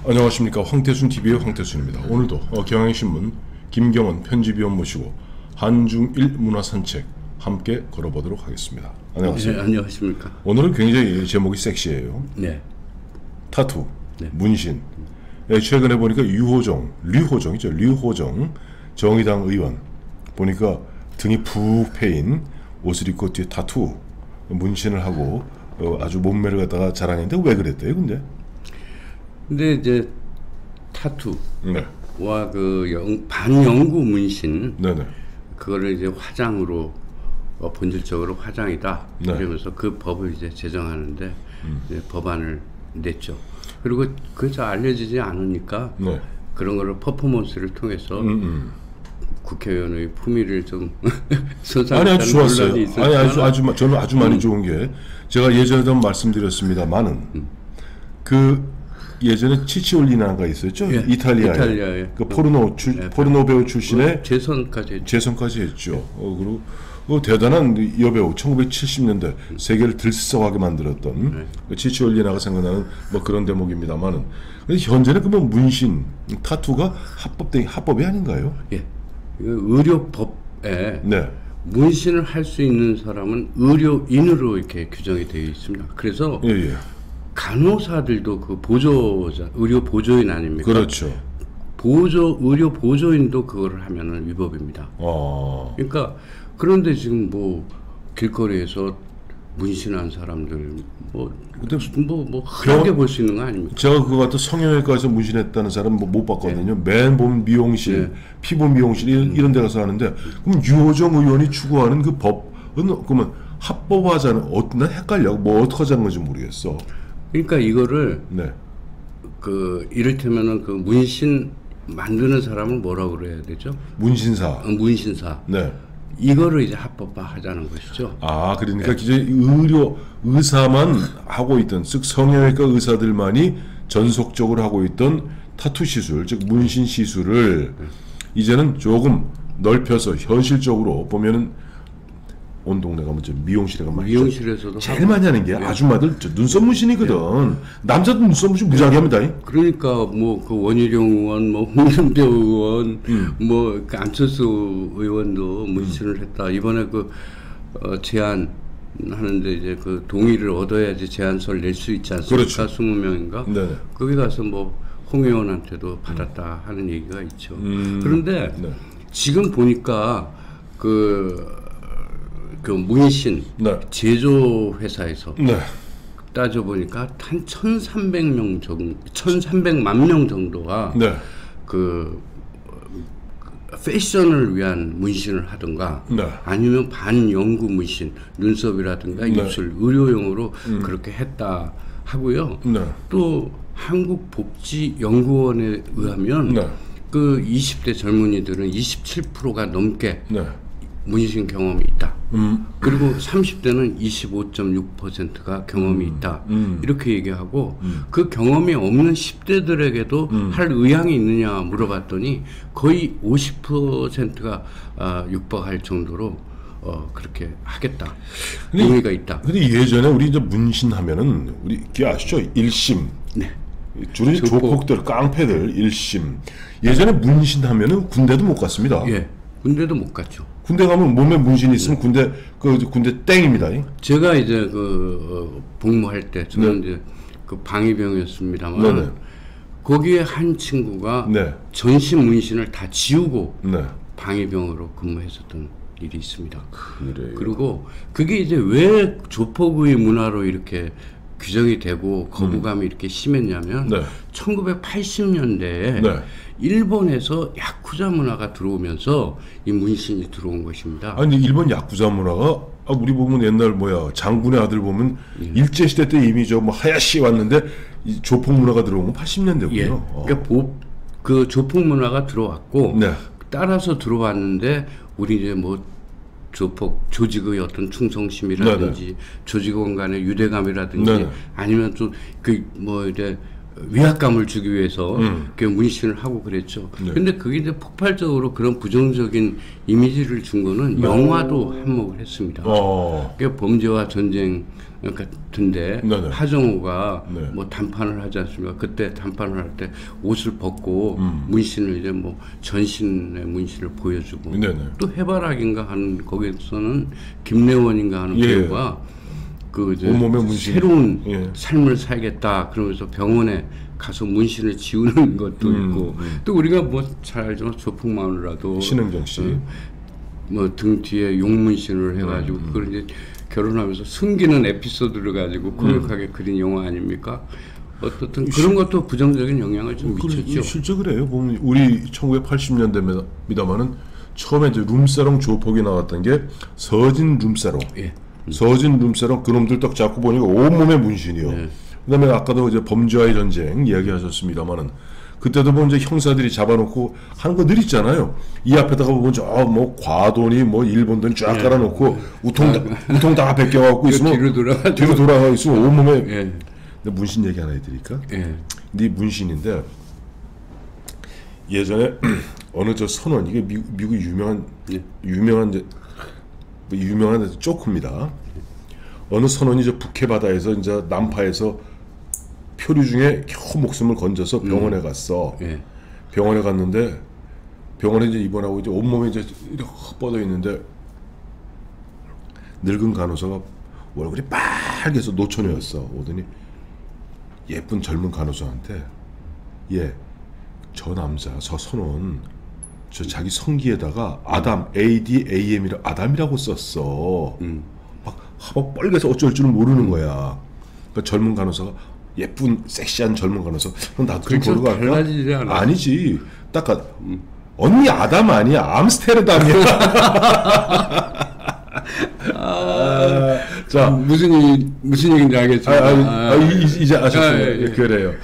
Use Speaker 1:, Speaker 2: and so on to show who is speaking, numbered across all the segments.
Speaker 1: 안녕하십니까. 황태순 TV의 황태순입니다. 오늘도 경향신문 김경원 편집위원 모시고 한중일 문화산책 함께 걸어보도록 하겠습니다. 안녕하세요.
Speaker 2: 네, 안녕하십니까.
Speaker 1: 오늘은 굉장히 제목이 섹시해요.
Speaker 2: 네.
Speaker 1: 타투,
Speaker 2: 네.
Speaker 1: 문신. 최근에 보니까 류호정 정의당 의원 보니까 등이 푹 패인 옷을 입고 뒤에 타투 문신을 하고 아주 몸매를 갖다가 자랑했는데 왜 그랬대요, 근데?
Speaker 2: 근데 이제 타투와
Speaker 1: 네.
Speaker 2: 그 반영구 문신,
Speaker 1: 네네.
Speaker 2: 그거를 이제 화장으로 본질적으로 화장이다.
Speaker 1: 네.
Speaker 2: 그러면서 그 법을 이제 제정하는데 이제 법안을 냈죠. 그리고 그저 알려지지 않으니까
Speaker 1: 네.
Speaker 2: 그런 거를 퍼포먼스를 통해서 국회의원의 품위를 좀
Speaker 1: 아니 아주 좋았어요. 아니 저는 아주 많이 좋은 게 제가 예전에도 말씀드렸습니다만은 그 예전에 치치올리나가 있었죠.
Speaker 2: 예,
Speaker 1: 이탈리아에 그 포르노 배우 출신의 재선까지 했죠. 그리고 대단한 여배우 1970년대 세계를 들썩하게 만들었던 그 치치올리나가 생각나는 뭐 그런 대목입니다만은 현재는 그 뭐 문신 타투가 합법이 아닌가요?
Speaker 2: 예. 의료법에
Speaker 1: 네.
Speaker 2: 문신을 할 수 있는 사람은 의료인으로 이렇게 규정이 되어 있습니다. 그래서
Speaker 1: 예.
Speaker 2: 간호사들도 그 의료 보조인 아닙니까?
Speaker 1: 그렇죠.
Speaker 2: 의료 보조인도 그거를 하면은 위법입니다. 그러니까 그런데 지금 뭐 길거리에서 문신한 사람들 뭐 흔하게 볼 수 있는 거 아닙니까?
Speaker 1: 제가 그거 같은 성형외과에서 문신했다는 사람 못 봤거든요. 맨 보면 미용실, 피부 미용실 이런 데 가서 하는데 그럼 유호정 의원이 추구하는 그 법은 그러면 합법화자는 난 헷갈려. 뭐 어떻게 하자는 건지 모르겠어.
Speaker 2: 그러니까 이거를
Speaker 1: 네.
Speaker 2: 그 이를테면은 그 문신 만드는 사람을 뭐라고 그래야 되죠?
Speaker 1: 문신사.
Speaker 2: 문신사.
Speaker 1: 네.
Speaker 2: 이거를 이제 합법화하자는 것이죠.
Speaker 1: 그러니까 이제 의사만 하고 있던, 즉 성형외과 의사들만이 전속적으로 하고 있던 타투 시술, 즉 문신 시술을 이제는 조금 넓혀서 현실적으로 보면은 온 동네가 먼저 미용실에 가면
Speaker 2: 미용실에서도
Speaker 1: 제일 많이 하는 게 아줌마들 눈썹 문신이거든. 남자도 눈썹 문신 무지하게 합니다.
Speaker 2: 그러니까 뭐 그 원희룡 의원, 뭐 홍준표 의원, 뭐 그 안철수 의원도 문신을 했다. 이번에 그 제안하는데 이제 그 동의를 얻어야지 제안서를 낼 수 있지 않습니까?
Speaker 1: 그렇죠.
Speaker 2: 20명인가?
Speaker 1: 네네.
Speaker 2: 거기 가서 뭐 홍 의원한테도 받았다 하는 얘기가 있죠. 그런데 지금 보니까 그 문신 제조 회사에서 따져보니까 한 1,300만 명 정도가 그 패션을 위한 문신을 하든가 아니면 반영구 문신, 눈썹이라든가 입술, 의료용으로 그렇게 했다 하고요. 또 한국복지연구원에 의하면 그 20대 젊은이들은 27%가 넘게 문신 경험이 있다. 그리고 30대는 25.6%가 경험이 있다. 이렇게 얘기하고 그 경험이 없는 10대들에게도 할 의향이 있느냐 물어봤더니 거의 50%가 육박할 정도로 그렇게 하겠다. 의미가 있다.
Speaker 1: 근데 예전에 우리 이제 문신하면은 우리 아시죠? 일심.
Speaker 2: 네.
Speaker 1: 주로 조폭들, 깡패들 일심. 예전에 문신하면은 군대도 못 갔습니다.
Speaker 2: 예. 군대도 못 갔죠.
Speaker 1: 군대 가면 몸에 문신이 있으면 군대 땡입니다.
Speaker 2: 제가 이제 복무할 때 저는 이제 그 방위병이었습니다만 거기에 한 친구가 전신 문신을 다 지우고 방위병으로 근무했었던 일이 있습니다.
Speaker 1: 그래요.
Speaker 2: 그리고 그게 이제 왜 조폭의 문화로 이렇게 규정이 되고 거부감이 이렇게 심했냐면 1980년대에 일본에서 야쿠자 문화가 들어오면서 이 문신이 들어온 것입니다.
Speaker 1: 아니 근데 일본 야쿠자 문화가 우리 보면 옛날 장군의 아들 보면 일제 시대 때 이미 뭐 하야시 왔는데 이 조폭 문화가 들어온 건 80년대고요.
Speaker 2: 그러니까 그 조폭 문화가 들어왔고 따라서 들어왔는데 우리 이제 뭐 조직의 어떤 충성심이라든지 조직원 간의 유대감이라든지 아니면 좀 그 뭐 이제 위압감을 주기 위해서 그 문신을 하고 그랬죠.
Speaker 1: 네.
Speaker 2: 근데 그게 이제 폭발적으로 그런 부정적인 이미지를 준 거는 영화도 한몫을 했습니다. 그게 범죄와 전쟁 같은데
Speaker 1: 네네.
Speaker 2: 하정우가
Speaker 1: 네.
Speaker 2: 뭐 단판을 하지 않습니까? 그때 단판을 할 때 옷을 벗고 문신을 이제 뭐 전신의 문신을 보여주고
Speaker 1: 네네.
Speaker 2: 또 해바라기인가 하는 거기서는 김래원인가 하는 배우가 그 이제
Speaker 1: 온몸에 문신.
Speaker 2: 새로운 삶을 살겠다 그러면서 병원에 가서 문신을 지우는 것도 있고 또 우리가 뭐 잘 알지만 조폭마누라도
Speaker 1: 신은경 씨
Speaker 2: 뭐 등 뒤에 용문신을 해가지고 그걸 이제 결혼하면서 숨기는 에피소드를 가지고 코믹하게 그린 영화 아닙니까? 어떻든 그런 것도 부정적인 영향을 좀 미쳤죠.
Speaker 1: 실제 그래요. 보면 우리 1980년대입니다만은 처음에 이제 룸사롱 조폭이 나왔던 게 서진 룸사롱.
Speaker 2: 예.
Speaker 1: 서진 룸사롱 그놈들 딱 잡고 보니까 온몸에 문신이요.
Speaker 2: 네.
Speaker 1: 그다음에 아까도 이제 범죄와의 전쟁 이야기하셨습니다만은 그때도 보면 이제 형사들이 잡아놓고 하는 거 늘 있잖아요. 이 앞에다가 보면 저 뭐 과돈이 뭐 일본 돈 쫙 깔아놓고 우통 다 벗겨갖고 있으면 뒤로 돌아가 있으면 온몸에. 근데 문신 얘기 하나 해드릴까? 네 문신인데 예전에 어느 저 선원 이게 미국 유명한 쪼크입니다. 어느 선원이 저 북해 바다에서 이제 남파에서 표류 중에 겨우 목숨을 건져서 병원에 갔어. 병원에 갔는데 병원에 이제 입원하고 이제 온몸에 이제 이렇게 뻗어 있는데 늙은 간호사가 얼굴이 빨개서 노처녀였어. 오더니 예쁜 젊은 간호사한테 저 남자 저 선원 저 자기 성기에다가 아담이라고 썼어. 막 빨개서 어쩔 줄은 모르는 거야. 그러니까 젊은 간호사가 예쁜 섹시한 젊은 간호사 나도 좀 보러 갈까? 아니지. 딱 언니 아담 아니야. 암스테르담이야.
Speaker 2: 자 무슨 얘기인지 알겠지만
Speaker 1: 이제 아셨어요. 그래요.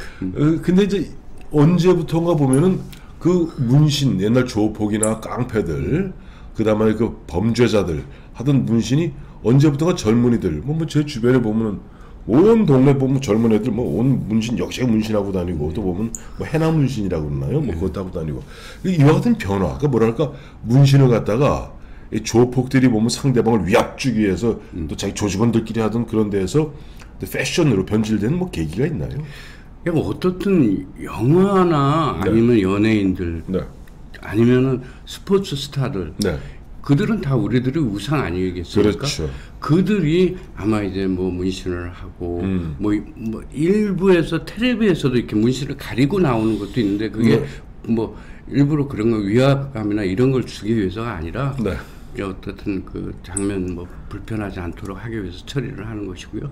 Speaker 1: 근데 이제 언제부턴가 보면은 그 문신 옛날 조폭이나 깡패들 그다음에 그 범죄자들 하던 문신이 언제부턴가 젊은이들 뭐 제 주변에 보면은 온 동네 보면 젊은 애들 뭐 온 문신 역시나 문신하고 다니고 또 보면 뭐 해나 문신이라고 그러나요? 뭐 그것도 하고 다니고 이와 같은 변화. 그러니까 뭐랄까 문신을 갖다가 이 조폭들이 보면 상대방을 위압 주기 위해서 또 자기 조직원들끼리 하던 그런 데에서 패션으로 변질되는 뭐 계기가 있나요?
Speaker 2: 그러니까 어떻든 영화나 아니면 연예인들 아니면은 스포츠 스타들 그들은 다 우리들의 우상 아니겠습니까?
Speaker 1: 그렇죠.
Speaker 2: 그들이 아마 이제 뭐 문신을 하고 뭐 일부에서 텔레비에서도 이렇게 문신을 가리고 나오는 것도 있는데 그게 뭐 일부러 그런 거 위압감이나 이런 걸 주기 위해서가 아니라 어떻든 그 장면 뭐 불편하지 않도록 하기 위해서 처리를 하는 것이고요.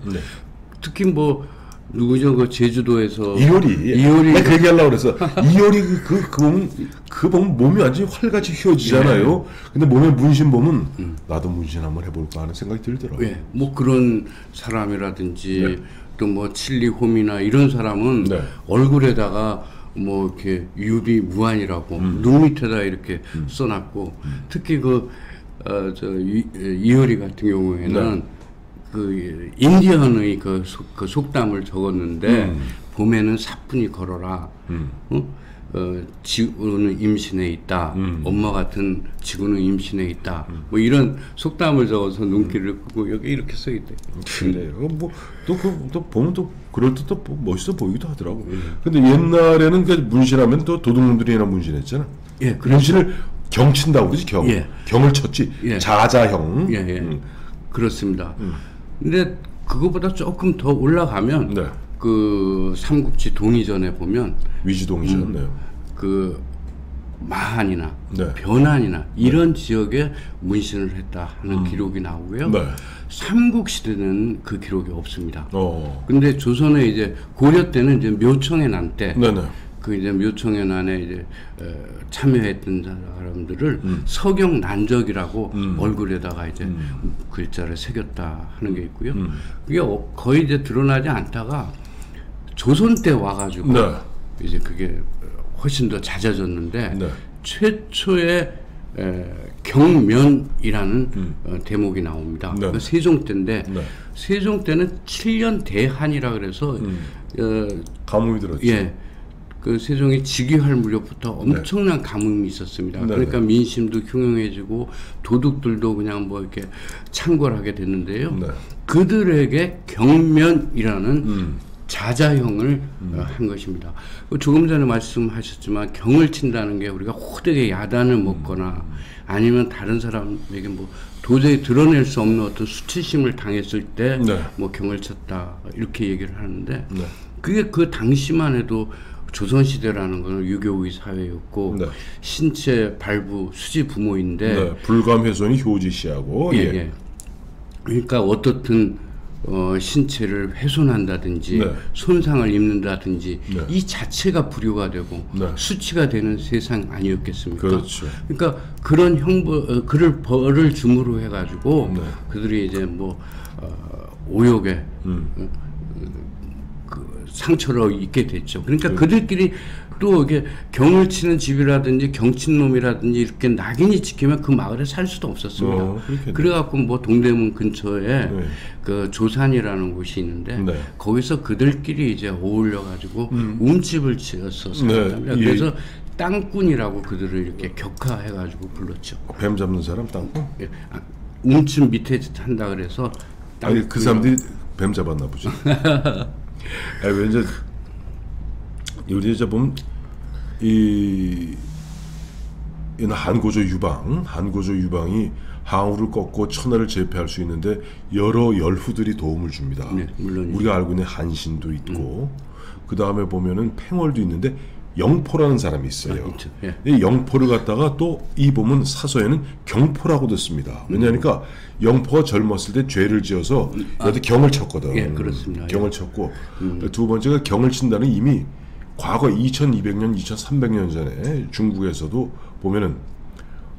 Speaker 2: 특히 뭐 누구죠? 그 제주도에서
Speaker 1: 이효리 그 얘기하려고 그래서 이효리 그 보면 몸이 완전히 활같이 휘어지잖아요. 근데 몸에 문신 보면 나도 문신 한번 해볼까 하는 생각이 들더라고요.
Speaker 2: 뭐 그런 사람이라든지 또 뭐 칠리홈이나 이런 사람은 얼굴에다가 뭐 이렇게 유비 무한이라고 눈 밑에다 이렇게 써놨고 특히 이효리 같은 경우에는 그 인디언의 그 속담을 적었는데 봄에는 사뿐히 걸어라. 지구는 임신해 있다. 엄마 같은 지구는 임신해 있다. 뭐 이런 속담을 적어서 눈길을 끄고 여기 이렇게 써 있대.
Speaker 1: 그래요. 뭐 또 보면 또 그럴 때 또 멋있어 보이기도 하더라고. 근데 옛날에는 그 문신하면 또 도둑놈들이나 문신했잖아. 문신을 경친다고 그러지 경을 쳤지. 자자형.
Speaker 2: 그렇습니다. 근데 그거보다 조금 더 올라가면 그 삼국지 동의전에 보면
Speaker 1: 위지동이셨네요.
Speaker 2: 그 마한이나 변한이나 이런 지역에 문신을 했다 하는 기록이 나오고요. 삼국시대는 그 기록이 없습니다. 근데 조선에 이제 고려 때는 이제 묘청의 난 때 그 이제 묘청의 난에 이제 참여했던 사람들을 서경 난적이라고 얼굴에다가 이제 글자를 새겼다 하는 게 있고요. 그게 거의 이제 드러나지 않다가 조선 때 와가지고 이제 그게 훨씬 더 잦아졌는데 최초의 경면이라는 대목이 나옵니다. 그 세종 때인데 세종 때는 7년 대한이라 그래서
Speaker 1: 가뭄이 들었죠.
Speaker 2: 예. 그 세종의 즉위할 무렵부터 엄청난 가뭄이 있었습니다. 그러니까 민심도 흉흉해지고 도둑들도 그냥 뭐 이렇게 창궐하게 됐는데요. 그들에게 경면이라는 자자형을 한 것입니다. 조금 전에 말씀하셨지만 경을 친다는 게 우리가 호되게 야단을 먹거나 아니면 다른 사람에게 뭐 도저히 드러낼 수 없는 어떤 수치심을 당했을 때 뭐 경을 쳤다 이렇게 얘기를 하는데 그게 그 당시만 해도 조선시대라는 것은 유교의 사회였고 신체 발부 수지 부모인데
Speaker 1: 불감훼손이 효지시하고
Speaker 2: 예. 그러니까 어떻든 신체를 훼손한다든지 손상을 입는다든지 이 자체가 불효가 되고 수치가 되는 세상 아니었겠습니까?
Speaker 1: 그렇죠.
Speaker 2: 그러니까 그런 그를 벌을 줌으로 해가지고 그들이 이제 뭐 오욕에 상처를 입게 됐죠. 그러니까 그들끼리 또 이게 경을 치는 집이라든지 경친놈이라든지 이렇게 낙인이 찍히면 그 마을에 살 수도 없었습니다. 그래갖고 뭐 동대문 근처에 그 조산이라는 곳이 있는데 거기서 그들끼리 이제 어울려가지고 움집을 지어서 살았답니다. 그래서 땅꾼이라고 그들을 이렇게 격하해가지고 불렀죠.
Speaker 1: 뱀 잡는 사람 땅꾼?
Speaker 2: 예. 움집 밑에 한다 그래서
Speaker 1: 아니 그 사람들이 뱀 잡았나 보지. 왜 이제 우리 이제 보면 이 한고조 유방이 항우를 꺾고 천하를 제패할 수 있는데 여러 열후들이 도움을 줍니다.
Speaker 2: 물론
Speaker 1: 우리가 알고 있는 한신도 있고 그 다음에 보면은 팽월도 있는데 영포라는 사람이 있어요. 이 영포를 갖다가 또 이 보면 사서에는 경포라고도 씁니다. 왜냐하니까 영포가 젊었을 때 죄를 지어서 여기 경을 쳤거든.
Speaker 2: 예, 그렇습니다.
Speaker 1: 경을 쳤고 두 번째가 경을 친다는 이미 과거 2200년, 2300년 전에 중국에서도 보면은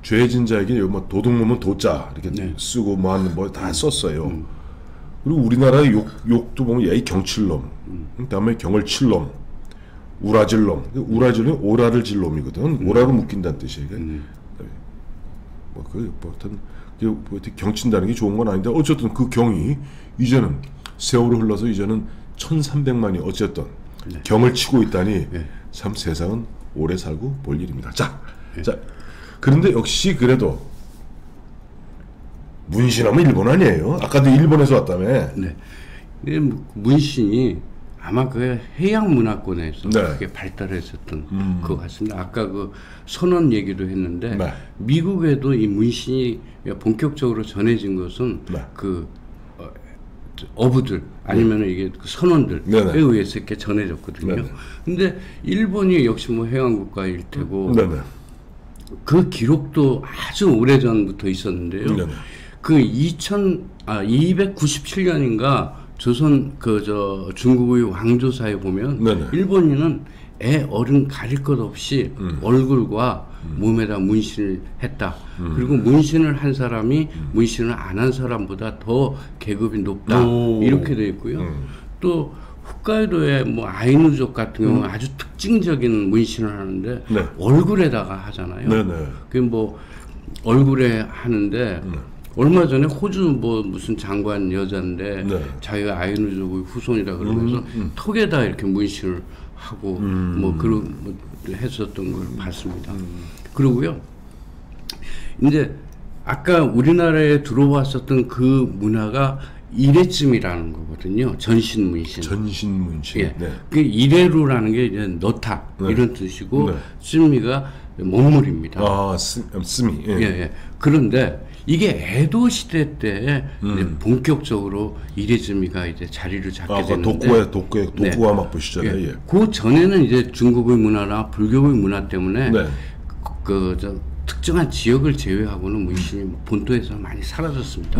Speaker 1: 죄진 자에게 뭐 도둑놈은 도자 이렇게 쓰고 뭐 다 썼어요. 그리고 우리나라의 욕도 보면 야이 경칠놈, 그다음에 경을 칠놈, 우라질놈, 우라질은 오라를 질 놈이거든. 오라로 묶인다는 뜻이에요. 경친다는 게 좋은 건 아닌데 어쨌든 그 경이 이제는 세월이 흘러서 이제는 1300만이 어쨌든 경을 치고 있다니 참 세상은 오래 살고 볼 일입니다. 자, 그런데 역시 그래도 문신하면 일본 아니에요? 아까도 일본에서 왔다며.
Speaker 2: 문신이 아마 그 해양 문화권에서 크게 발달했었던 것 같습니다. 아까 그 선원 얘기도 했는데 미국에도 이 문신이 본격적으로 전해진 것은 그 어부들 아니면 이게 그 선원들에 의해서 이렇게 전해졌거든요. 근데 일본이 역시 뭐 해양 국가일 테고 그 기록도 아주 오래전부터 있었는데요. 그 297년인가 조선 중국의 왕조사에 보면 일본인은 애 어른 가릴 것 없이 얼굴과 몸에다 문신을 했다. 그리고 문신을 한 사람이 문신을 안 한 사람보다 더 계급이 높다. 이렇게 되어 있고요. 또 홋카이도의 뭐 아이누족 같은 경우는 아주 특징적인 문신을 하는데 얼굴에다가 하잖아요. 그 뭐 얼굴에 하는데 얼마 전에 호주 뭐 무슨 장관 여자인데 자기가 아이누족의 후손이다 그러면서 턱에다 이렇게 문신을 하고 뭐 그런 뭐 했었던 걸 봤습니다. 그리고요 이제 아까 우리나라에 들어왔었던 그 문화가 이래쯤이라는 거거든요. 전신문신.
Speaker 1: 전신문신.
Speaker 2: 그 이래루라는 게 이제 넣다 이런 뜻이고 쯤이가 먹물입니다.
Speaker 1: 스미.
Speaker 2: 그런데 이게 에도 시대 때 이제 본격적으로 이래쯤이가 이제 자리를 잡게 되는데
Speaker 1: 독구가 막 보시잖아요.
Speaker 2: 그 전에는 이제 중국의 문화나 불교의 문화 때문에 특정한 지역을 제외하고는 문신이 본토에서 많이 사라졌습니다.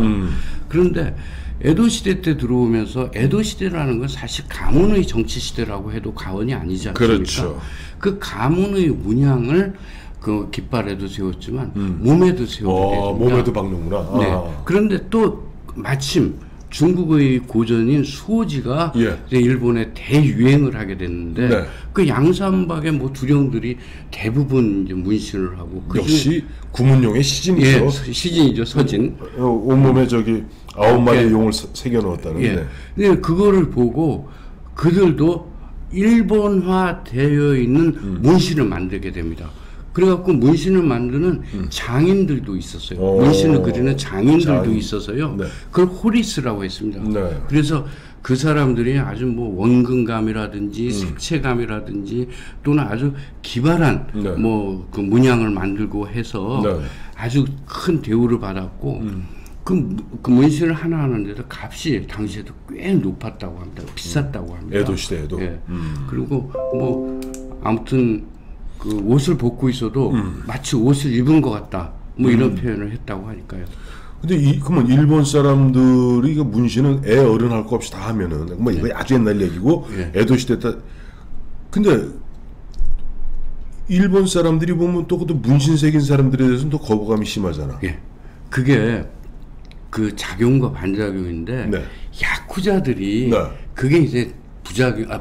Speaker 2: 그런데 에도 시대 때 들어오면서 에도 시대라는 건 사실 가문의 정치 시대라고 해도 과언이 아니지 않습니까? 그 가문의 문양을 그 깃발에도 세웠지만 몸에도 세우게 됩니다.
Speaker 1: 몸에도 박는구나.
Speaker 2: 그런데 또 마침 중국의 고전인 수호지가 이제 일본에 대유행을 하게 됐는데 그 양산박의 뭐 두령들이 대부분 이제 문신을 하고
Speaker 1: 역시 구문용의 시진이죠.
Speaker 2: 시진이죠. 서진.
Speaker 1: 온몸에 저기 9마리의 용을 새겨 넣었다는.
Speaker 2: 근데 그거를 보고 그들도 일본화되어 있는 문신을 만들게 됩니다. 그래갖고 문신을 만드는 장인들도 있었어요. 문신을 그리는 장인들도 있어서요. 네. 그걸 호리스라고 했습니다. 네. 그래서 그 사람들이 아주 뭐 원근감이라든지 색채감이라든지 또는 아주 기발한 네. 뭐 그 문양을 만들고 해서 네. 아주 큰 대우를 받았고 그 문신을 하나 하는데도 값이 당시에도 꽤 높았다고 합니다. 비쌌다고 합니다.
Speaker 1: 에도 시대에도. 예.
Speaker 2: 그리고 뭐 아무튼 그 옷을 벗고 있어도 마치 옷을 입은 것 같다. 뭐 이런 표현을 했다고 하니까요.
Speaker 1: 근데 그러면 일본 사람들이 그 문신은 애 어른 할 거 없이 다 하면은 뭐 이거 아주 옛날 얘기고 에도 시대 때. 근데 일본 사람들이 보면 또 문신 새긴 사람들에 대해서는 또 거부감이 심하잖아.
Speaker 2: 예. 그게 그 작용과 반작용인데 네. 야쿠자들이 네. 그게 이제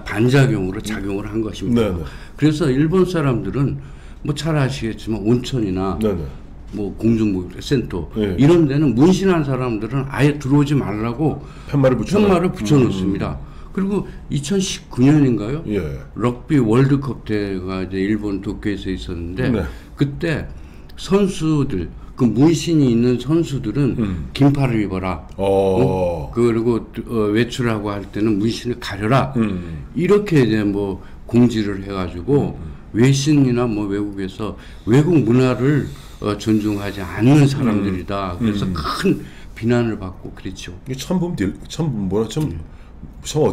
Speaker 2: 반작용으로 작용을 한 것입니다. 네, 네. 그래서 일본 사람들은 뭐 잘 아시겠지만 온천이나 네, 네. 뭐 공중목욕센터 네. 이런 데는 문신한 사람들은 아예 들어오지 말라고 편말을 붙여놓습니다. 그리고 2019년인가요? 예. 럭비 월드컵 때가 이제 일본 도쿄에서 있었는데 네. 그때 선수들 그 문신이 있는 선수들은 긴팔을 입어라. 그리고 외출하고 할 때는 문신을 가려라. 이렇게 이제 뭐 공지를 해가지고 외신이나 뭐 외국에서 외국 문화를 존중하지 않는 사람들이다. 그래서 큰 비난을 받고 그랬죠.
Speaker 1: 이게 참 어떻게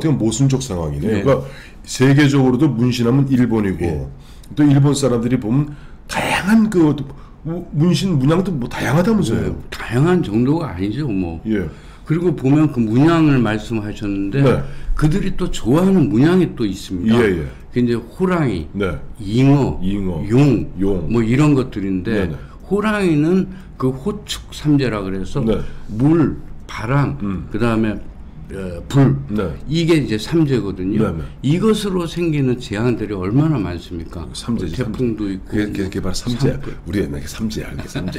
Speaker 1: 보면 모순적 상황이네. 네. 그러니까 세계적으로도 문신하면 일본이고 네. 또 일본 사람들이 보면 다양한 그 문신 문양도 뭐 다양하다면서요? 네,
Speaker 2: 다양한 정도가 아니죠, 뭐. 예. 그리고 보면 그 문양을 말씀하셨는데 네. 그들이 또 좋아하는 문양이 또 있습니다. 예, 예. 그 이제 호랑이, 네. 잉어, 용, 뭐 이런 것들인데 네, 네. 호랑이는 그 호축 삼재라 그래서 네. 물, 바람, 그 다음에 불 네. 이게 이제 삼재거든요. 네, 네. 이것으로 생기는 재앙들이 얼마나 많습니까?
Speaker 1: 삼재지.
Speaker 2: 태풍도 있고.
Speaker 1: 그게 바로 삼재. 우리 옛날에 삼재야. 삼재.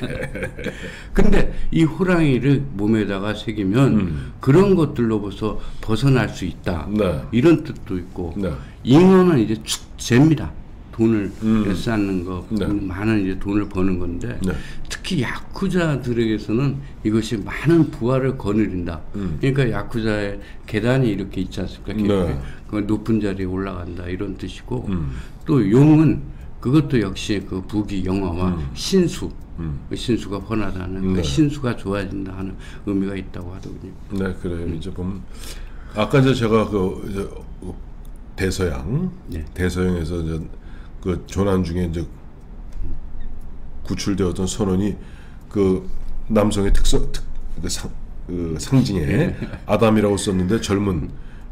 Speaker 2: 근데 이 호랑이를 몸에다가 새기면 그런 것들로부터 벗어날 수 있다. 네. 이런 뜻도 있고. 네. 잉어는 이제 축제입니다. 돈을 쌓는 거, 네. 많은 이제 돈을 버는 건데 네. 특히 야쿠자들에게서는 이것이 많은 부활을 거느린다. 그러니까 야쿠자의 계단이 이렇게 있지 않습니까? 네. 그 높은 자리에 올라간다 이런 뜻이고 또 용은 그것도 역시 그 부귀 영화와 신수, 그 신수가 번하다는 네. 그 신수가 좋아진다 하는 의미가 있다고 하더군요.
Speaker 1: 네, 그래요. 이제 보면 아까 이제 제가 대서양, 네. 대서양에서 이제 그 조난 중에 이제 구출되었던 선원이 그 남성의 상징에 네. 아담이라고 썼는데 젊은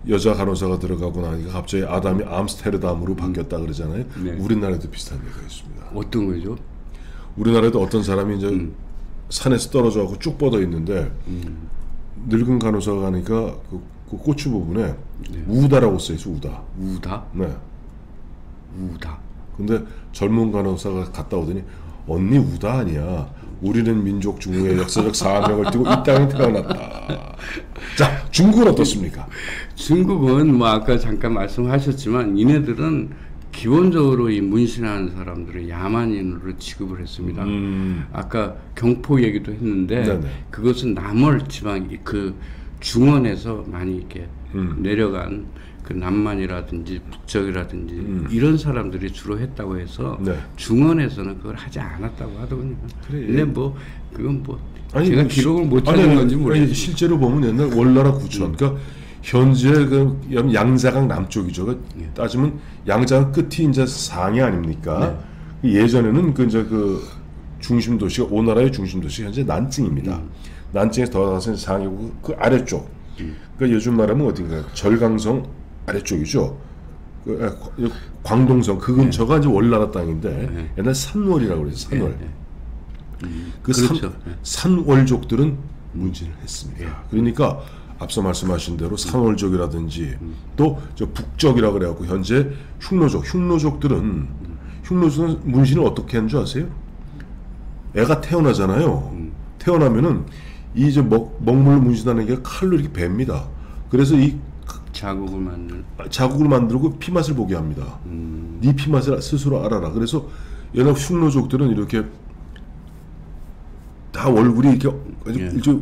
Speaker 1: 여자 간호사가 들어가고 나니까 갑자기 아담이 암스테르담으로 바뀌었다 그러잖아요. 네. 우리나라에도 비슷한 예가 있습니다.
Speaker 2: 어떤 거죠?
Speaker 1: 우리나라에도 어떤 사람이 이제 산에서 떨어져 갖고 쭉 뻗어 있는데 늙은 간호사가 가니까 그 고추 부분에 네. 우다라고 써 있어. 우다. 네. 우다. 근데 젊은 간호사가 갔다 오더니 언니 우다 아니야. 우리는 민족 중흥의 역사적 사명을 띠고 이 땅에 태어났다. 자, 중국은 어떻습니까?
Speaker 2: 중국은 뭐 아까 잠깐 말씀하셨지만 이네들은 기본적으로 이 문신하는 사람들을 야만인으로 취급을 했습니다. 아까 경포 얘기도 했는데 네네. 그것은 남월 지방 그 중원에서 많이 이렇게 내려간 그 남만이라든지 북적이라든지 이런 사람들이 주로 했다고 해서 네. 중원에서는 그걸 하지 않았다고 하더군요. 그래. 근데 뭐 그건 뭐 제가 기록을 못 찾은 건지 모르겠어요.
Speaker 1: 실제로 보면 옛날 월나라 구천 그러니까 현재 그 양자강 남쪽이죠. 네. 따지면 양자강 끝이 이제 상해 아닙니까? 네. 예전에는 그 이제 그 중심 도시가 오나라의 중심 도시 현재 난징입니다. 난징에서 더 나가서 상해고 그 아래쪽. 그러니까 요즘 말하면 어딘가요? 절강성 아래쪽이죠. 광동성 그 근처가 네. 이제 월나라 땅인데 네. 옛날 산월이라고 그래서 산월. 네. 그 그렇죠. 산월족들은 문신을 했습니다. 네. 그러니까 앞서 말씀하신 대로 산월족이라든지 또 저 북족이라고 그래갖고 현재 흉노족들은 문신을 어떻게 하는 줄 아세요? 애가 태어나잖아요. 태어나면은 이 이제 먹물 문신하는 게 칼로 이렇게 뱁니다. 그래서 이
Speaker 2: 자국을
Speaker 1: 만들고 피맛을 보게 합니다. 네 피맛을 스스로 알아라. 그래서 연합 흉노족들은 이렇게 다 얼굴이 이렇게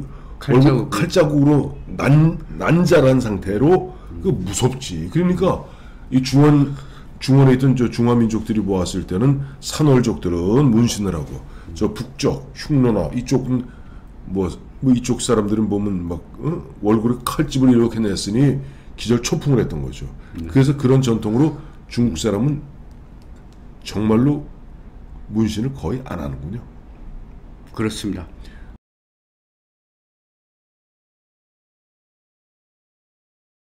Speaker 1: 칼자국으로 난자란 상태로 그 무섭지. 그러니까 이 중원에 있던 저 중화민족들이 모았을 때는 산월족들은 문신을 하고 저 북쪽 흉노나 이쪽은 뭐 이쪽 사람들은 보면 막 얼굴에 칼집을 이렇게 냈으니 기절 초풍을 했던 거죠. 그래서 그런 전통으로 중국 사람은 정말로 문신을 거의 안 하는군요.
Speaker 2: 그렇습니다.